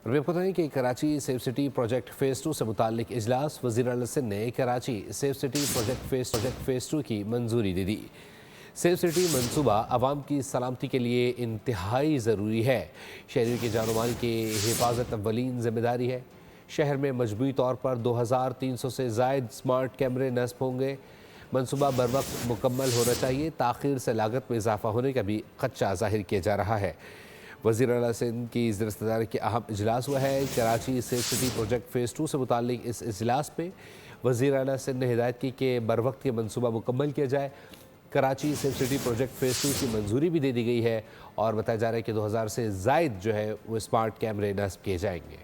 اور بھی آپ کو بتائیں کہ Karachi safe city project phase 2 سے متعلق اجلاس وزیر اعلیٰ سندھ نے Karachi safe city project phase 2 کی منظوری دے دی۔ سیف سٹی منصوبہ عوام کی سلامتی کے لیے انتہائی ضروری ہے۔ شہریوں کی جان و مال کی حفاظت اولین ذمہ داری ہے۔ شہر میں مجموعی طور پر 2300 سے زائد سمارٹ کیمرے نصب ہوں گے۔ منصوبہ بروقت مکمل ہونا چاہیے۔ تاخیر سے لاگت میں اضافہ ہونے کا بھی خدشہ ظاہر کیا جا رہا ہے۔ وزیر اعلیٰ سندھ کی زیر صدارت کے اہم اجلاس ہوا ہے۔ Karachi safe city project phase 2 سے متعلق اس اجلاس میں وزیر اعلیٰ سندھ نے ہدایت کی کہ بروقت یہ منصوبہ مکمل کیا جائے۔ Karachi safe city project phase 2 کی منظوری بھی دے دی گئی ہے اور بتایا جا رہا ہے کہ 2000 سے زائد جو ہے وہ اسمارٹ کیمرے نصب کیے جائیں گے۔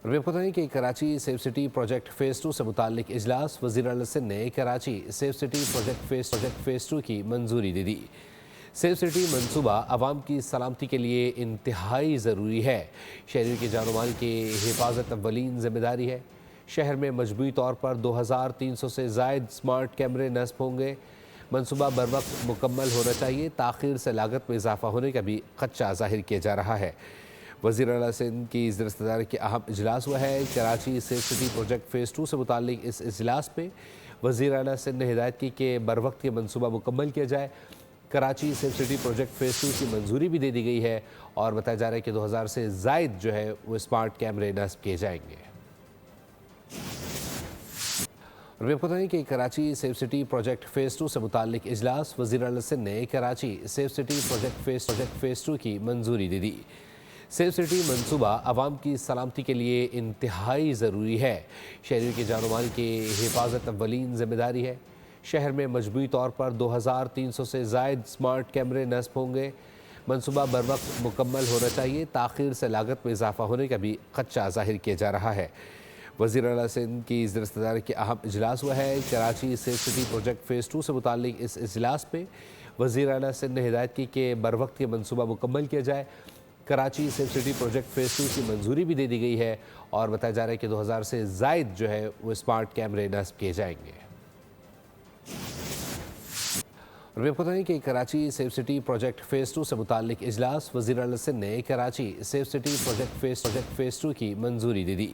اور بھی آپ کو بتائیں کہ Karachi safe city project phase 2 سے متعلق اجلاس وزیر اعلیٰ سندھ نے Karachi safe city project phase 2 کی منظوری دے دی۔ سیف سٹی منصوبہ عوام کی سلامتی کے لیے انتہائی ضروری ہے۔ شہریوں کی جان و مال کی حفاظت اولین ذمہ داری ہے۔ شہر میں مجموعی طور پر 2300 سے زائد سمارٹ کیمرے نصب ہوں گے۔ منصوبہ بروقت مکمل ہونا چاہیے۔ تاخیر سے لاگت میں اضافہ ہونے کا بھی خدشہ ظاہر کیا جا رہا ہے۔ وزیر اعلیٰ سندھ کی زیر صدارت کے اہم اجلاس ہوا ہے۔ Karachi safe city project phase 2 سے متعلق اس اجلاس میں وزیر اعلیٰ سندھ نے ہدایت کی کہ بروقت یہ منصوبہ مکمل کیا جائے۔ Karachi safe city project phase 2 کی منظوری بھی دے دی گئی ہے اور بتایا جا رہا ہے کہ 2000 سے زائد جو ہے وہ اسمارٹ کیمرے نصب کیے جائیں گے۔ اور بھی آپ کو بتائیں کہ Karachi safe city project phase 2 سے متعلق اجلاس وزیر اعلیٰ سندھ نے Karachi safe city project phase 2 کی منظوری دے دی۔ سیف سٹی منصوبہ عوام کی سلامتی کے لیے انتہائی ضروری ہے۔ شہریوں کی جان و مال کی حفاظت اولین ذمہ داری ہے۔ شہر میں مجموعی طور پر 2300 سے زائد سمارٹ کیمرے نصب ہوں گے۔ منصوبہ بروقت مکمل ہونا چاہیے۔ تاخیر سے لاگت میں اضافہ ہونے کا بھی خدشہ ظاہر کیا جا رہا ہے۔ وزیر اعلیٰ سندھ کی زیر صدارت کے اہم اجلاس ہوا ہے۔ Karachi safe city project phase 2 سے متعلق اس اجلاس میں وزیر اعلیٰ سندھ نے ہدایت کی کہ بروقت یہ منصوبہ مکمل کیا جائے۔ Karachi safe city project phase 2 کی منظوری بھی دے دی گئی ہے اور بتایا جا رہا ہے کہ 2000 سے زائد جو ہے وہ اسمارٹ کیمرے نصب کیے جائیں گے۔ اور بھی آپ کو بتائیں کہ Karachi safe city project phase 2 سے متعلق اجلاس وزیر اعلیٰ سندھ نے Karachi safe city project phase 2 کی منظوری دے دی۔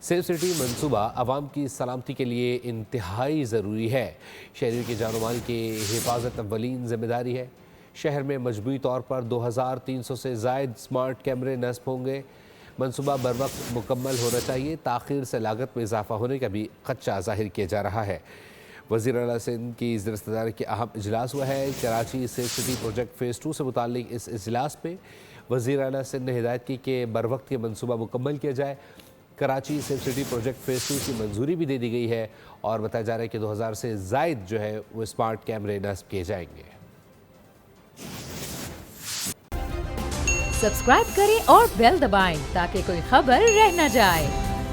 سیف سٹی منصوبہ عوام کی سلامتی کے لیے انتہائی ضروری ہے۔ شہریوں کی جان و مال کی حفاظت اولین ذمہ داری ہے۔ شہر میں مجموعی طور پر 2300 سے زائد سمارٹ کیمرے نصب ہوں گے۔ منصوبہ بروقت مکمل ہونا چاہیے۔ تاخیر سے لاگت میں اضافہ ہونے کا بھی خدشہ ظاہر کیا جا رہا ہے۔ وزیر اعلیٰ سندھ کی زیر صدارت کے اہم اجلاس ہوا ہے۔ Karachi safe city project phase 2 سے متعلق اس اجلاس میں وزیر اعلیٰ سندھ نے ہدایت کی کہ بروقت یہ منصوبہ مکمل کیا جائے۔ Karachi safe city project phase 2 کی منظوری بھی دے دی گئی ہے اور بتایا جا رہا ہے کہ 2000 سے زائد جو ہے وہ اسمارٹ کیمرے نصب کیے جائیں گے۔ سبسکرائب کریں اور بیل دبائیں تاکہ کوئی خبر رہ نہ جائے۔